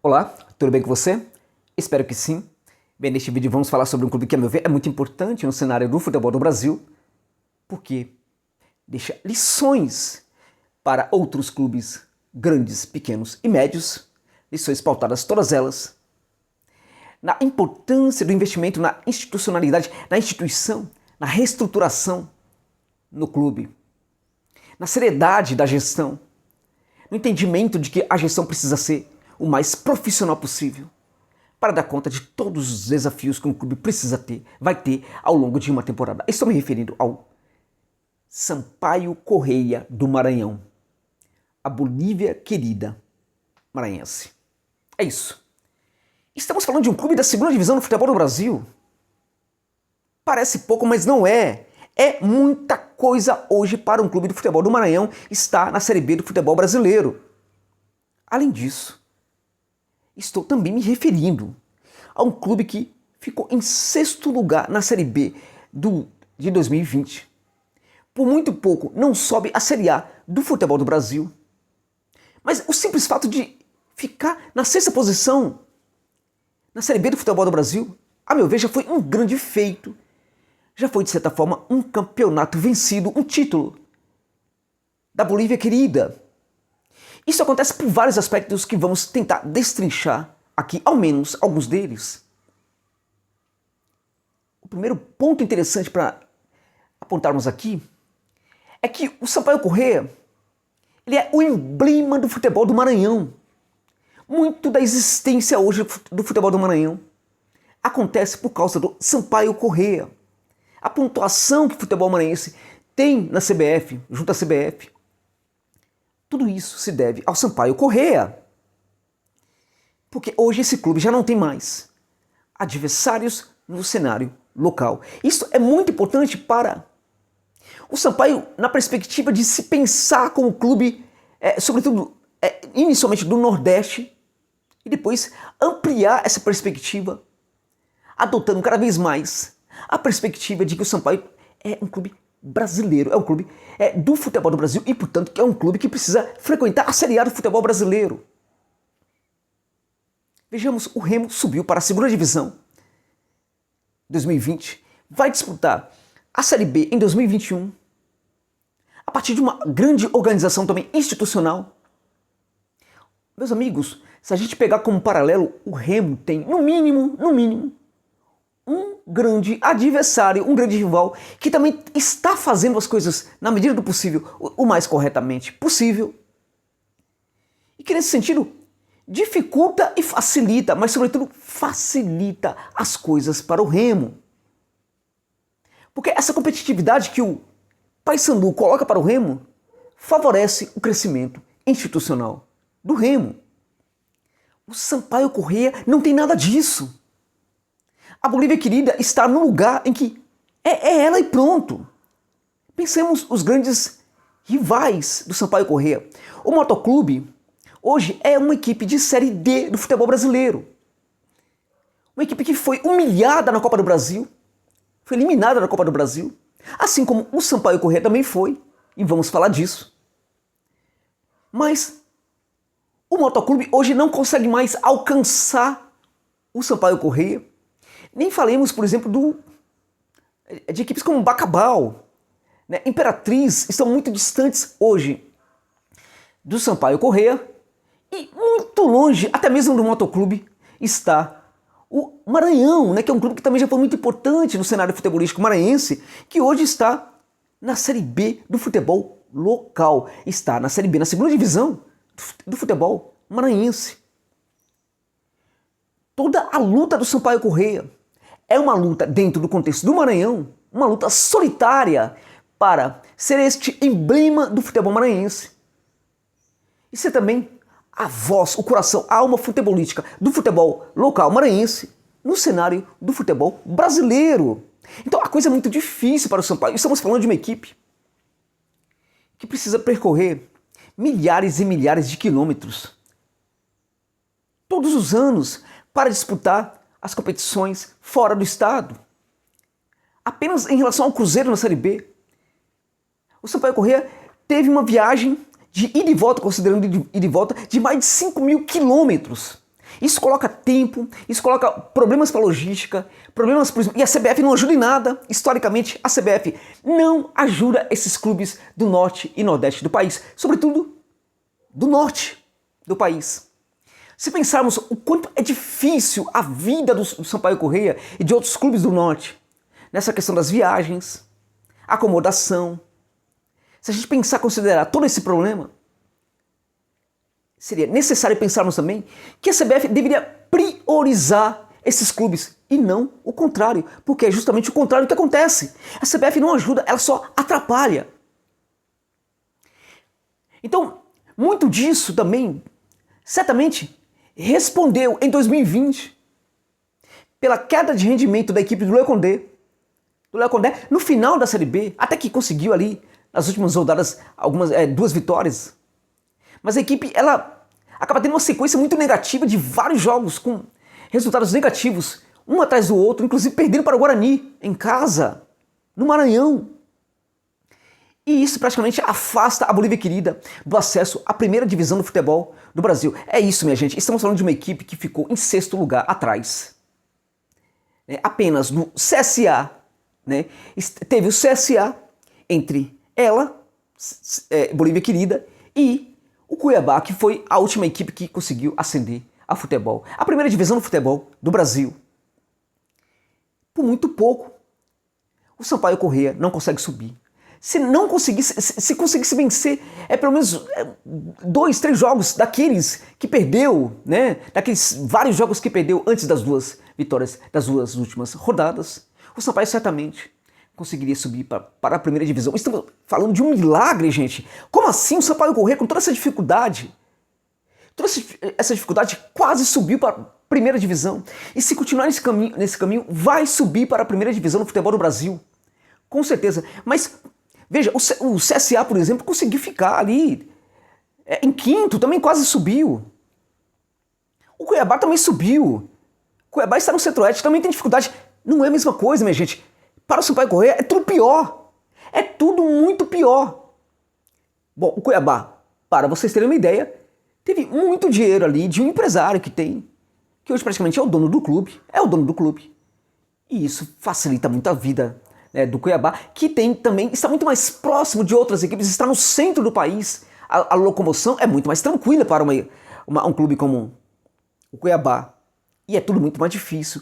Olá, tudo bem com você? Espero que sim. Bem, neste vídeo vamos falar sobre um clube que, a meu ver, é muito importante no cenário do futebol do Brasil, porque deixa lições para outros clubes grandes, pequenos e médios, lições pautadas todas elas na importância do investimento na institucionalidade, na instituição, na reestruturação no clube, na seriedade da gestão, no entendimento de que a gestão precisa ser o mais profissional possível para dar conta de todos os desafios que um clube precisa ter, vai ter ao longo de uma temporada. Estou me referindo ao Sampaio Corrêa do Maranhão, a Bolívia querida maranhense. É isso. Estamos falando de um clube da segunda divisão do futebol do Brasil. Parece pouco, mas não é. É muita coisa hoje para um clube do futebol do Maranhão estar na Série B do futebol brasileiro. Além disso, estou também me referindo a um clube que ficou em sexto lugar na Série B de 2020. Por muito pouco não sobe a Série A do futebol do Brasil. Mas o simples fato de ficar na sexta posição na Série B do futebol do Brasil, a meu ver, já foi um grande feito. Já foi, de certa forma, um campeonato vencido, um título da Bolívia querida. Isso acontece por vários aspectos que vamos tentar destrinchar aqui, ao menos alguns deles. O primeiro ponto interessante para apontarmos aqui é que o Sampaio Corrêa, ele é o emblema do futebol do Maranhão. Muito da existência hoje do futebol do Maranhão acontece por causa do Sampaio Corrêa. A pontuação que o futebol maranhense tem na CBF, junto à CBF, tudo isso se deve ao Sampaio Corrêa. Porque hoje esse clube já não tem mais adversários no cenário local. Isso é muito importante para o Sampaio, na perspectiva de se pensar como clube, sobretudo inicialmente do Nordeste, e depois ampliar essa perspectiva, adotando cada vez mais a perspectiva de que o Sampaio é um clube brasileiro, é um clube do futebol do Brasil e, portanto, é um clube que precisa frequentar a Série A do futebol brasileiro. Vejamos, o Remo subiu para a segunda divisão em 2020, vai disputar a Série B em 2021, a partir de uma grande organização também institucional. Meus amigos, se a gente pegar como paralelo, o Remo tem, no mínimo, um grande adversário, um grande rival, que também está fazendo as coisas, na medida do possível, o mais corretamente possível. E que, nesse sentido, dificulta e facilita, mas, sobretudo, facilita as coisas para o Remo. Porque essa competitividade que o Paysandu coloca para o Remo favorece o crescimento institucional do Remo. O Sampaio Corrêa não tem nada disso. A Bolívia querida está no lugar em que é ela e pronto. Pensemos os grandes rivais do Sampaio Corrêa. O Motoclube hoje é uma equipe de Série D do futebol brasileiro. Uma equipe que foi humilhada na Copa do Brasil, foi eliminada da Copa do Brasil, assim como o Sampaio Corrêa também foi, e vamos falar disso. Mas o Motoclube hoje não consegue mais alcançar o Sampaio Corrêa. Nem falemos, por exemplo, de equipes como Bacabal, né? Imperatriz, estão muito distantes hoje do Sampaio Corrêa, e muito longe, até mesmo do Motoclube, está o Maranhão, né? Que é um clube que também já foi muito importante no cenário futebolístico maranhense, que hoje está na Série B do futebol local, está na Série B, na segunda divisão do futebol maranhense. Toda a luta do Sampaio Corrêa é uma luta dentro do contexto do Maranhão, uma luta solitária para ser este emblema do futebol maranhense. E ser também a voz, o coração, a alma futebolística do futebol local maranhense no cenário do futebol brasileiro. Então a coisa é muito difícil para o Sampaio. Estamos falando de uma equipe que precisa percorrer milhares e milhares de quilômetros todos os anos para disputar as competições fora do estado. Apenas em relação ao Cruzeiro na Série B, o Sampaio Corrêa teve uma viagem de ida e volta, considerando ida e volta, de mais de 5.000 quilômetros. Isso coloca tempo, isso coloca problemas para a logística, problemas e a CBF não ajuda em nada. Historicamente, a CBF não ajuda esses clubes do norte e nordeste do país, sobretudo do norte do país. Se pensarmos o quanto é difícil a vida do Sampaio Corrêa e de outros clubes do norte, nessa questão das viagens, acomodação, se a gente pensar, considerar todo esse problema, seria necessário pensarmos também que a CBF deveria priorizar esses clubes e não o contrário, porque é justamente o contrário que acontece. A CBF não ajuda, ela só atrapalha. Então, muito disso também, certamente, respondeu em 2020 pela queda de rendimento da equipe do Léo Condé, no final da Série B, até que conseguiu ali, nas últimas rodadas, duas vitórias. Mas a equipe, ela acaba tendo uma sequência muito negativa de vários jogos com resultados negativos, um atrás do outro, inclusive perdendo para o Guarani, em casa, no Maranhão. E isso praticamente afasta a Bolívia Querida do acesso à primeira divisão do futebol do Brasil. É isso, minha gente. Estamos falando de uma equipe que ficou em 6º lugar atrás. Apenas no CSA, teve o CSA entre ela, Bolívia Querida, e o Cuiabá, que foi a última equipe que conseguiu ascender a futebol, a primeira divisão do futebol do Brasil. Por muito pouco, o Sampaio Corrêa não consegue subir. Se conseguisse vencer, pelo menos 2, 3 jogos daqueles que perdeu, daqueles vários jogos que perdeu antes das 2 vitórias das 2 últimas rodadas, o Sampaio certamente conseguiria subir para a primeira divisão. Estamos falando de um milagre, gente. Como assim o Sampaio Corrêa, com toda essa dificuldade, quase subiu para a primeira divisão? E se continuar nesse caminho, vai subir para a primeira divisão do futebol do Brasil. Com certeza. Mas, veja, o CSA, por exemplo, conseguiu ficar ali em 5º, também quase subiu. O Cuiabá também subiu. O Cuiabá está no Centro-Oeste, também tem dificuldade. Não é a mesma coisa, minha gente. Para o Sampaio Corrêa é tudo pior. É tudo muito pior. Bom, o Cuiabá, para vocês terem uma ideia, teve muito dinheiro ali de um empresário que hoje praticamente é o dono do clube. E isso facilita muito a vida do Cuiabá, que está muito mais próximo de outras equipes, está no centro do país. A locomoção é muito mais tranquila para um clube como o Cuiabá. E é tudo muito mais difícil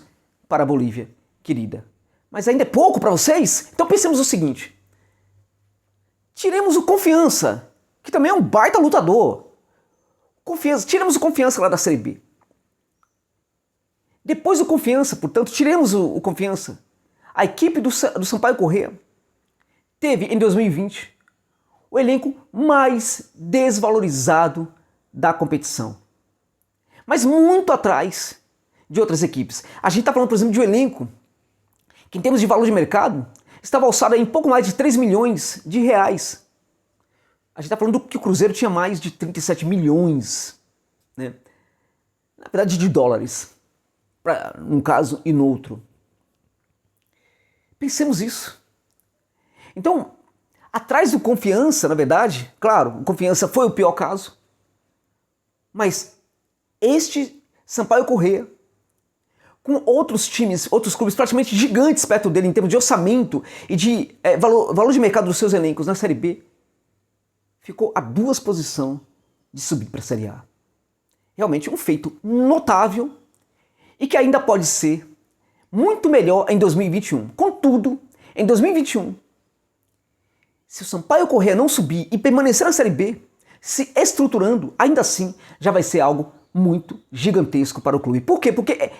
para a Bolívia Querida. Mas ainda é pouco para vocês? Então pensemos o seguinte. Tiremos o Confiança, que também é um baita lutador. Tiremos o Confiança lá da Série B. Depois do Confiança, portanto, tiremos o Confiança. A equipe do Sampaio Corrêa teve, em 2020, o elenco mais desvalorizado da competição. Mas muito atrás de outras equipes. A gente está falando, por exemplo, de um elenco que, em termos de valor de mercado, estava alçado em pouco mais de 3 milhões de reais. A gente está falando que o Cruzeiro tinha mais de 37 milhões, na verdade, de dólares, num caso e no outro. Pensemos isso. Então, atrás do Confiança, na verdade, claro, o Confiança foi o pior caso, mas este Sampaio Corrêa, com outros times, outros clubes praticamente gigantes perto dele em termos de orçamento e de valor de mercado dos seus elencos na Série B, ficou a 2 posições de subir para a Série A. Realmente um feito notável e que ainda pode ser muito melhor em 2021. Contudo, em 2021, se o Sampaio Corrêa não subir e permanecer na Série B, se estruturando, ainda assim já vai ser algo muito gigantesco para o clube. Por quê? Porque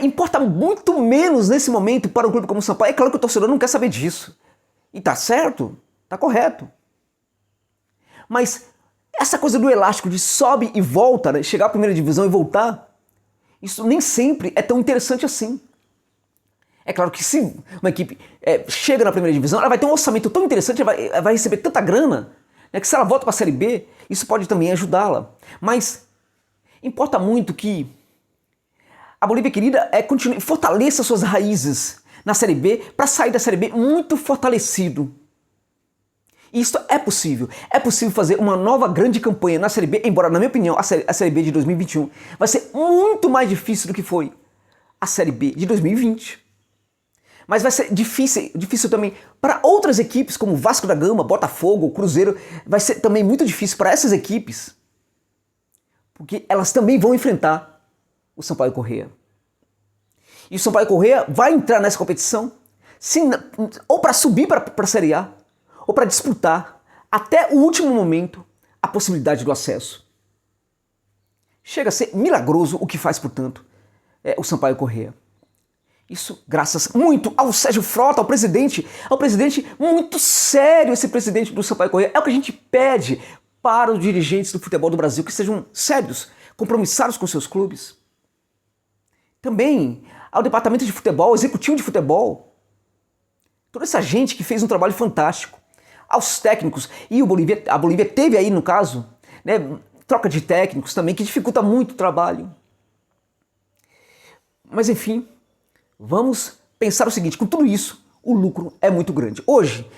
importa muito menos nesse momento para um clube como o Sampaio. É claro que o torcedor não quer saber disso. E tá certo, tá correto. Mas essa coisa do elástico de sobe e volta, chegar à primeira divisão e voltar, isso nem sempre é tão interessante assim. É claro que se uma equipe chega na primeira divisão, ela vai ter um orçamento tão interessante, ela vai receber tanta grana, que se ela volta para a Série B, isso pode também ajudá-la. Mas importa muito que a Bolívia Querida continue, fortaleça suas raízes na Série B para sair da Série B muito fortalecido. E isso é possível. É possível fazer uma nova grande campanha na Série B, embora, na minha opinião, a Série B de 2021 vai ser muito mais difícil do que foi a Série B de 2020. Mas vai ser difícil também para outras equipes, como Vasco da Gama, Botafogo, Cruzeiro. Vai ser também muito difícil para essas equipes, porque elas também vão enfrentar o Sampaio Corrêa. E o Sampaio Corrêa vai entrar nessa competição ou para subir para a Série A, ou para disputar até o último momento a possibilidade do acesso. Chega a ser milagroso o que faz, portanto, o Sampaio Corrêa. Isso graças muito ao Sérgio Frota, ao presidente muito sério, esse presidente do Sampaio Corrêa. É o que a gente pede para os dirigentes do futebol do Brasil, que sejam sérios, compromissados com seus clubes. Também ao departamento de futebol, ao executivo de futebol, toda essa gente que fez um trabalho fantástico, aos técnicos, e a Bolívia teve aí, no caso, né, troca de técnicos também, que dificulta muito o trabalho. Mas enfim, vamos pensar o seguinte, com tudo isso, o lucro é muito grande. Hoje,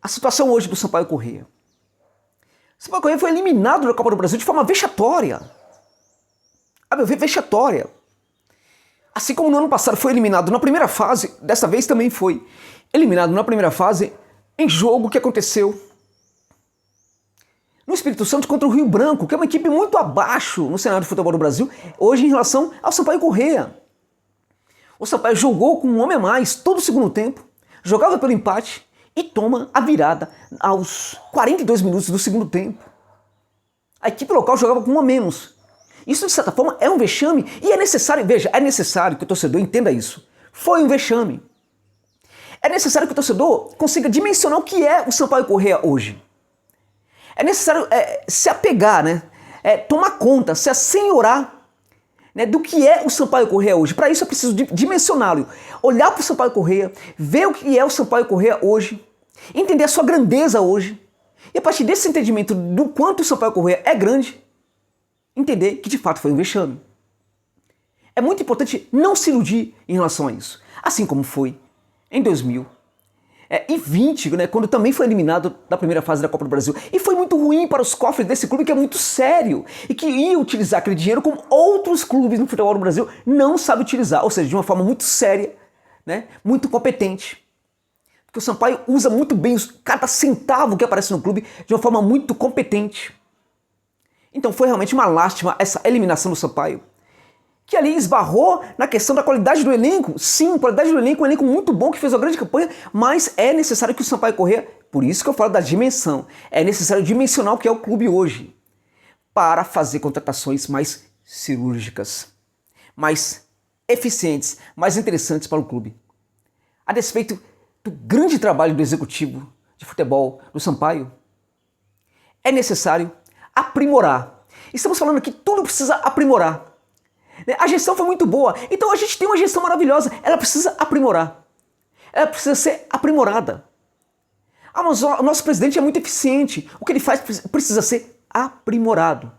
a situação hoje do Sampaio Corrêa. O Sampaio Corrêa foi eliminado da Copa do Brasil de forma vexatória. A meu ver, vexatória. Assim como no ano passado foi eliminado na primeira fase, dessa vez também foi eliminado na primeira fase em jogo que aconteceu no Espírito Santo contra o Rio Branco, que é uma equipe muito abaixo no cenário de futebol do Brasil, hoje em relação ao Sampaio Corrêa. O Sampaio jogou com um homem a mais todo o segundo tempo, jogava pelo empate e toma a virada aos 42 minutos do segundo tempo. A equipe local jogava com um a menos. Isso, de certa forma, é um vexame e é necessário, veja, é necessário que o torcedor entenda isso. Foi um vexame. É necessário que o torcedor consiga dimensionar o que é o Sampaio Corrêa hoje. É necessário se apegar, né? Tomar conta, se assenhorar, né, do que é o Sampaio Corrêa hoje. Para isso é preciso dimensioná-lo. Olhar para o Sampaio Corrêa, ver o que é o Sampaio Corrêa hoje, entender a sua grandeza hoje. E a partir desse entendimento do quanto o Sampaio Corrêa é grande, entender que de fato foi um vexame. É muito importante não se iludir em relação a isso. Assim como foi em 2020, né, quando também foi eliminado da primeira fase da Copa do Brasil. E foi muito ruim para os cofres desse clube, que é muito sério, e que ia utilizar aquele dinheiro como outros clubes no futebol do Brasil não sabem utilizar, ou seja, de uma forma muito séria, né, muito competente. Porque o Sampaio usa muito bem cada centavo que aparece no clube de uma forma muito competente. Então foi realmente uma lástima essa eliminação do Sampaio, que ali esbarrou na questão da qualidade do elenco. Sim, qualidade do elenco, um elenco muito bom que fez uma grande campanha, mas é necessário que o Sampaio Corrêa, por isso que eu falo da dimensão, é necessário dimensionar o que é o clube hoje, para fazer contratações mais cirúrgicas, mais eficientes, mais interessantes para o clube. A despeito do grande trabalho do executivo de futebol do Sampaio, é necessário aprimorar. Estamos falando que tudo precisa aprimorar. A gestão foi muito boa, então a gente tem uma gestão maravilhosa, ela precisa aprimorar. Ela precisa ser aprimorada. Mas o nosso presidente é muito eficiente, o que ele faz precisa ser aprimorado.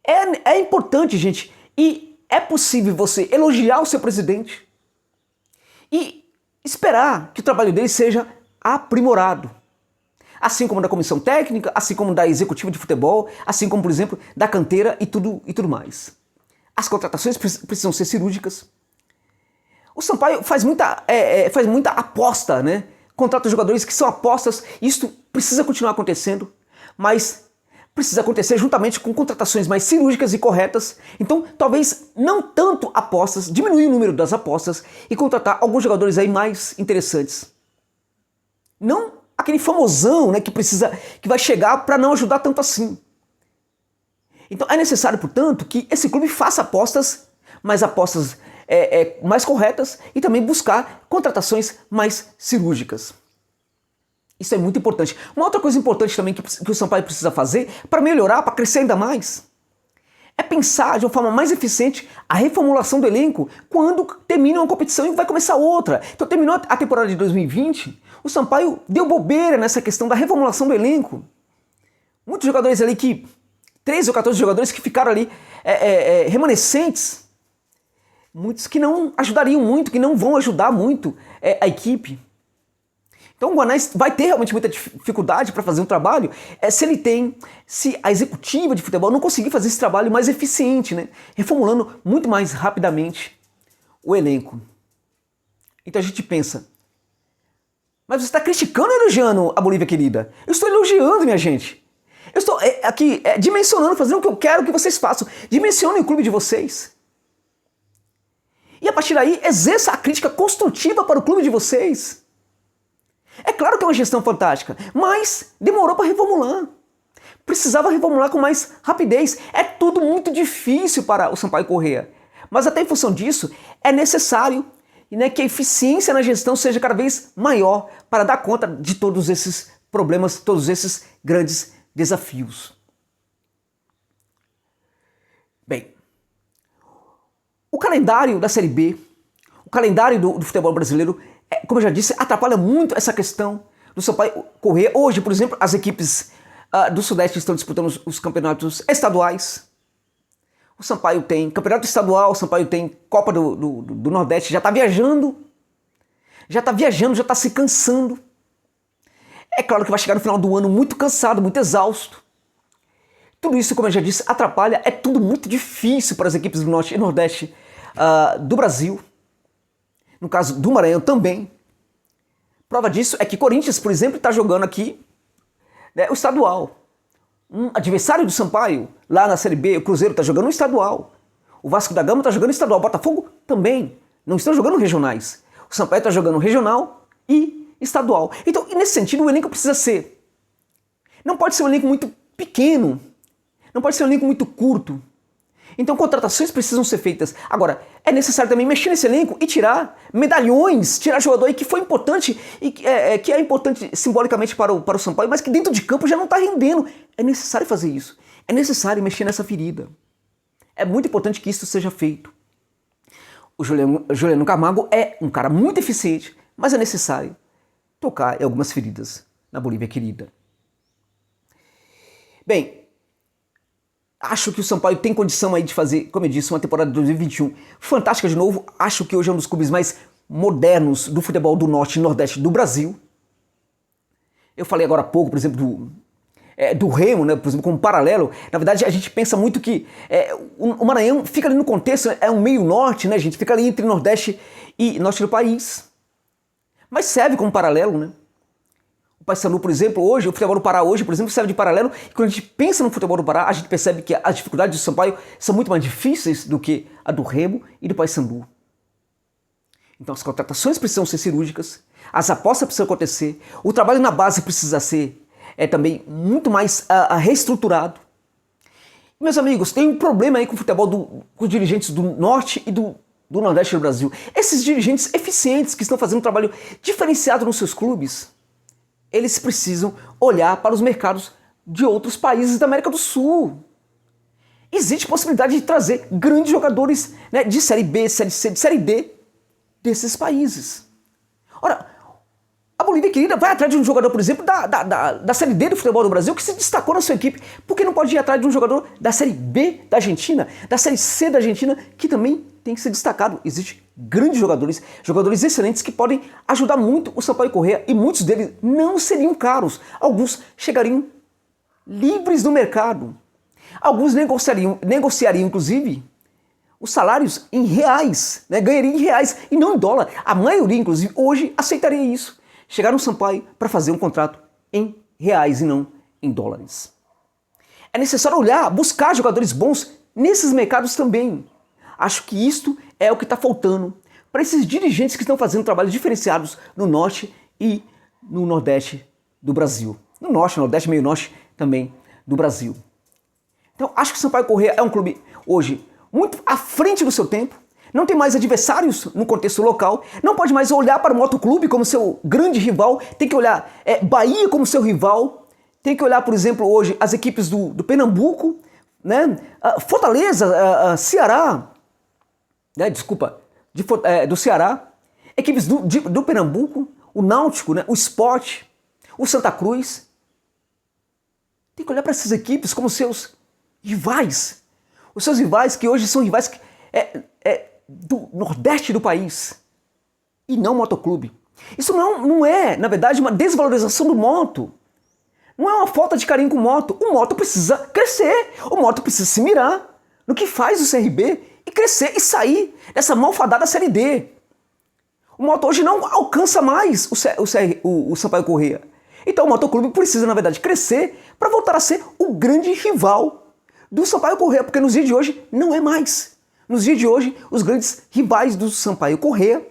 É importante, gente, e é possível você elogiar o seu presidente e esperar que o trabalho dele seja aprimorado. Assim como da comissão técnica, assim como da executiva de futebol, assim como, por exemplo, da canteira e tudo mais. As contratações precisam ser cirúrgicas. O Sampaio faz muita aposta, né? Contrata jogadores que são apostas, isso precisa continuar acontecendo, mas precisa acontecer juntamente com contratações mais cirúrgicas e corretas. Então, talvez não tanto apostas, diminuir o número das apostas e contratar alguns jogadores aí mais interessantes. Não aquele famosão, né, que vai chegar para não ajudar tanto assim. Então é necessário, portanto, que esse clube faça apostas mais corretas e também buscar contratações mais cirúrgicas. Isso é muito importante. Uma outra coisa importante também que o Sampaio precisa fazer para melhorar, para crescer ainda mais, é pensar de uma forma mais eficiente a reformulação do elenco quando termina uma competição e vai começar outra. Então terminou a temporada de 2020, o Sampaio deu bobeira nessa questão da reformulação do elenco. Muitos jogadores ali 13 ou 14 jogadores que ficaram ali remanescentes, muitos que não ajudariam muito, que não vão ajudar muito a equipe. Então o Guanais vai ter realmente muita dificuldade para fazer um trabalho se a executiva de futebol não conseguir fazer esse trabalho mais eficiente, né? Reformulando muito mais rapidamente o elenco. Então a gente pensa, mas você está criticando ou elogiando a Bolívia querida? Eu estou elogiando, minha gente. Eu estou aqui dimensionando, fazendo o que eu quero que vocês façam. Dimensionem o clube de vocês. E a partir daí, exerça a crítica construtiva para o clube de vocês. É claro que é uma gestão fantástica, mas demorou para reformular. Precisava reformular com mais rapidez. É tudo muito difícil para o Sampaio Corrêa. Mas até em função disso, é necessário que a eficiência na gestão seja cada vez maior para dar conta de todos esses problemas, todos esses grandes desafios. Bem, o calendário da Série B, o calendário do futebol brasileiro, como eu já disse, atrapalha muito essa questão do Sampaio Corrêa. Hoje, por exemplo, as equipes do Sudeste estão disputando os campeonatos estaduais. O Sampaio tem campeonato estadual, o Sampaio tem Copa do Nordeste, já está viajando, já está se cansando. É claro que vai chegar no final do ano muito cansado, muito exausto. Tudo isso, como eu já disse, atrapalha, é tudo muito difícil para as equipes do Norte e Nordeste do Brasil. No caso do Maranhão também. Prova disso é que Corinthians, por exemplo, está jogando aqui o estadual. Um adversário do Sampaio, lá na Série B, o Cruzeiro está jogando no estadual. O Vasco da Gama está jogando no estadual. O Botafogo também. Não estão jogando regionais. O Sampaio está jogando regional e estadual. Então, nesse sentido, o elenco precisa ser. Não pode ser um elenco muito pequeno. Não pode ser um elenco muito curto. Então, contratações precisam ser feitas. Agora, é necessário também mexer nesse elenco e tirar medalhões, tirar jogador aí que foi importante e que é importante simbolicamente para o Sampaio, mas que dentro de campo já não está rendendo. É necessário fazer isso. É necessário mexer nessa ferida. É muito importante que isso seja feito. O Juliano Camargo é um cara muito eficiente, mas é necessário tocar em algumas feridas na Bolívia querida. Bem, acho que o Sampaio tem condição aí de fazer, como eu disse, uma temporada de 2021 fantástica de novo. Acho que hoje é um dos clubes mais modernos do futebol do Norte e Nordeste do Brasil. Eu falei agora há pouco, por exemplo, do Remo, né, por exemplo, como paralelo. Na verdade, a gente pensa muito que o Maranhão fica ali no contexto, é um meio norte, né, gente? Fica ali entre Nordeste e Norte do país. Mas serve como paralelo, né? O Paysandu, por exemplo, hoje, o futebol do Pará hoje, por exemplo, serve de paralelo. E quando a gente pensa no futebol do Pará, a gente percebe que as dificuldades do Sampaio são muito mais difíceis do que a do Remo e do Paysandu. Então as contratações precisam ser cirúrgicas, as apostas precisam acontecer, o trabalho na base precisa ser também muito mais reestruturado. Meus amigos, tem um problema aí com o futebol com os dirigentes do Norte e do Nordeste do Brasil. Esses dirigentes eficientes que estão fazendo um trabalho diferenciado nos seus clubes, eles precisam olhar para os mercados de outros países da América do Sul. Existe possibilidade de trazer grandes jogadores, né, de Série B, Série C, de Série D desses países. Ora, a Bolívia querida vai atrás de um jogador, por exemplo, da Série D do futebol do Brasil que se destacou na sua equipe. Por que não pode ir atrás de um jogador da Série B da Argentina, da Série C da Argentina, que também tem que ser destacado? Existem grandes jogadores excelentes que podem ajudar muito o Sampaio Corrêa e muitos deles não seriam caros. Alguns chegariam livres no mercado. Alguns negociariam inclusive, os salários em reais, né? Ganhariam em reais e não em dólar. A maioria, inclusive, hoje aceitaria isso. Chegar no Sampaio para fazer um contrato em reais e não em dólares. É necessário olhar, buscar jogadores bons nesses mercados também. Acho que isto é o que está faltando para esses dirigentes que estão fazendo trabalhos diferenciados no Norte e no Nordeste do Brasil. No Norte, Nordeste, meio Norte também do Brasil. Então, acho que o Sampaio Corrêa é um clube hoje muito à frente do seu tempo, não tem mais adversários no contexto local, não pode mais olhar para o Motoclube como seu grande rival, tem que olhar Bahia como seu rival, tem que olhar, por exemplo, hoje as equipes do Pernambuco, né? Fortaleza, Ceará, né? Do Ceará, equipes do Pernambuco, o Náutico, né? O Sport, o Santa Cruz. Tem que olhar para essas equipes como seus rivais. Os seus rivais que hoje são rivais do Nordeste do país e não Motoclube. Isso não é, na verdade, uma desvalorização do Moto. Não é uma falta de carinho com o Moto. O Moto precisa crescer. O Moto precisa se mirar no que faz o CRB e crescer e sair dessa malfadada Série D. O Moto hoje não alcança mais o Sampaio Corrêa. Então o Motoclube precisa, na verdade, crescer para voltar a ser o grande rival do Sampaio Corrêa, porque nos dias de hoje não é mais. Nos dias de hoje, os grandes rivais do Sampaio Corrêa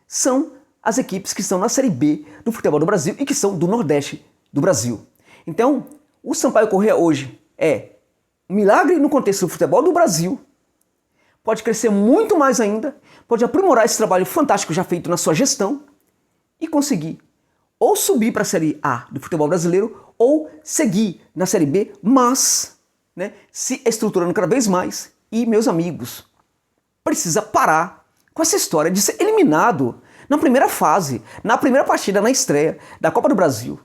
são as equipes que estão na Série B do futebol do Brasil e que são do Nordeste do Brasil. Então, o Sampaio Corrêa hoje é um milagre no contexto do futebol do Brasil, pode crescer muito mais ainda, pode aprimorar esse trabalho fantástico já feito na sua gestão e conseguir ou subir para a Série A do futebol brasileiro ou seguir na Série B, mas se estruturando cada vez mais. E, meus amigos, precisa parar com essa história de ser eliminado na primeira fase, na primeira partida, na estreia da Copa do Brasil,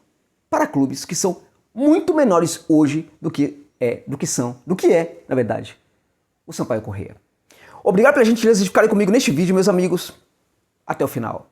para clubes que são muito menores hoje do que é, na verdade, o Sampaio Corrêa. Obrigado pela gentileza de ficarem comigo neste vídeo, meus amigos. Até o final.